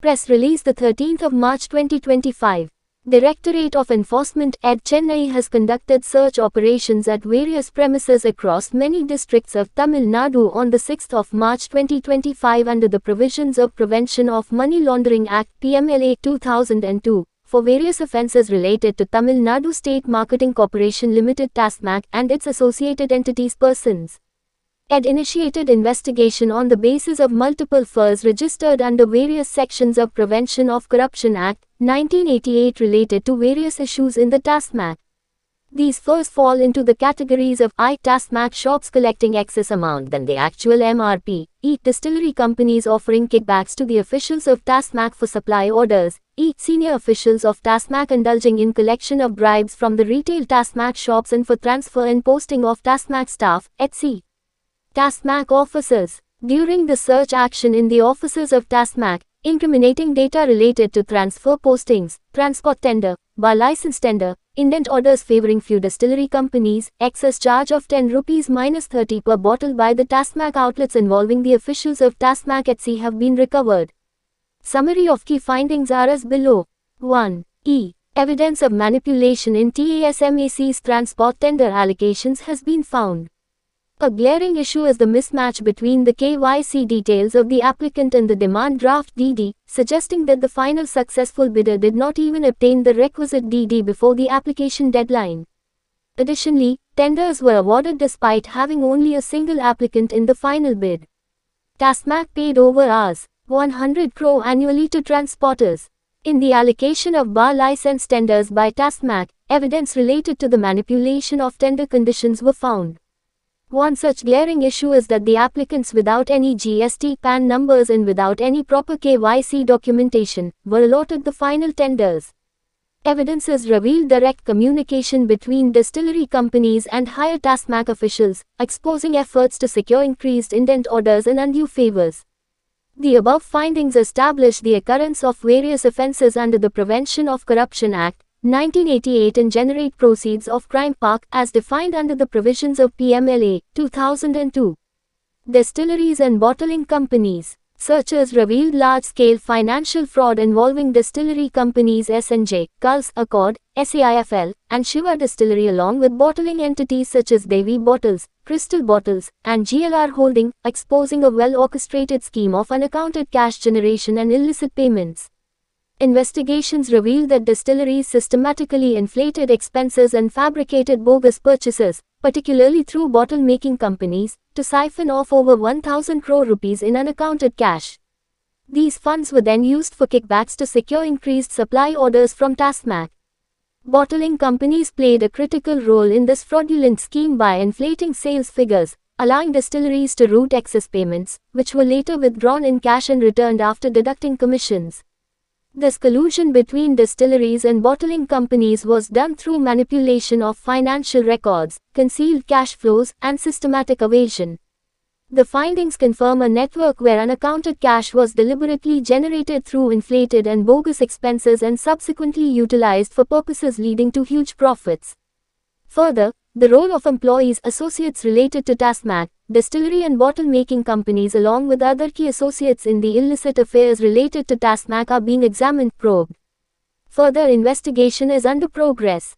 Press release the 13th of March 2025. Directorate of Enforcement at Chennai has conducted search operations at various premises across many districts of Tamil Nadu on the 6th of March 2025 under the provisions of Prevention of Money Laundering Act PMLA 2002 for various offences related to Tamil Nadu State Marketing Corporation Limited TASMAC and its associated entities persons. Had initiated investigation on the basis of multiple FIRs registered under various sections of Prevention of Corruption Act, 1988 related to various issues in the TASMAC. These FIRs fall into the categories of I. TASMAC shops collecting excess amount than the actual MRP, E. Distillery companies offering kickbacks to the officials of TASMAC for supply orders, E. Senior officials of TASMAC indulging in collection of bribes from the retail TASMAC shops and for transfer and posting of TASMAC staff, etc. TASMAC officers. During the search action in the offices of TASMAC, incriminating data related to transfer postings, transport tender, bar license tender, indent orders favoring few distillery companies, excess charge of 10 rupees minus 30 per bottle by the TASMAC outlets involving the officials of TASMAC etc. have been recovered. Summary of key findings are as below. 1. Evidence of manipulation in TASMAC's transport tender allocations has been found. A glaring issue is the mismatch between the KYC details of the applicant and the demand draft DD, suggesting that the final successful bidder did not even obtain the requisite DD before the application deadline. Additionally, tenders were awarded despite having only a single applicant in the final bid. TASMAC paid over Rs. 100 crore annually to transporters. In the allocation of bar license tenders by TASMAC, evidence related to the manipulation of tender conditions were found. One such glaring issue is that the applicants without any GST PAN numbers and without any proper KYC documentation were allotted the final tenders. Evidences revealed direct communication between distillery companies and higher TASMAC officials, exposing efforts to secure increased indent orders and undue favors. The above findings establish the occurrence of various offences under the Prevention of Corruption Act, 1988 and generate proceeds of crime park as defined under the provisions of PMLA 2002. Distilleries and bottling companies. Searchers revealed large-scale financial fraud involving distillery companies S&J, Culls, Accord, SAIFL, and Shiva Distillery along with bottling entities such as Devi Bottles, Crystal Bottles, and GLR Holding, exposing a well-orchestrated scheme of unaccounted cash generation and illicit payments. Investigations revealed that distilleries systematically inflated expenses and fabricated bogus purchases, particularly through bottle-making companies, to siphon off over 1,000 crore rupees in unaccounted cash. These funds were then used for kickbacks to secure increased supply orders from TASMAC. Bottling companies played a critical role in this fraudulent scheme by inflating sales figures, allowing distilleries to route excess payments, which were later withdrawn in cash and returned after deducting commissions. This collusion between distilleries and bottling companies was done through manipulation of financial records, concealed cash flows, and systematic evasion. The findings confirm a network where unaccounted cash was deliberately generated through inflated and bogus expenses and subsequently utilized for purposes leading to huge profits. Further, the role of employees associates related to TASMAC, distillery and bottle-making companies along with other key associates in the illicit affairs related to TASMAC are being examined probed. Further investigation is under progress.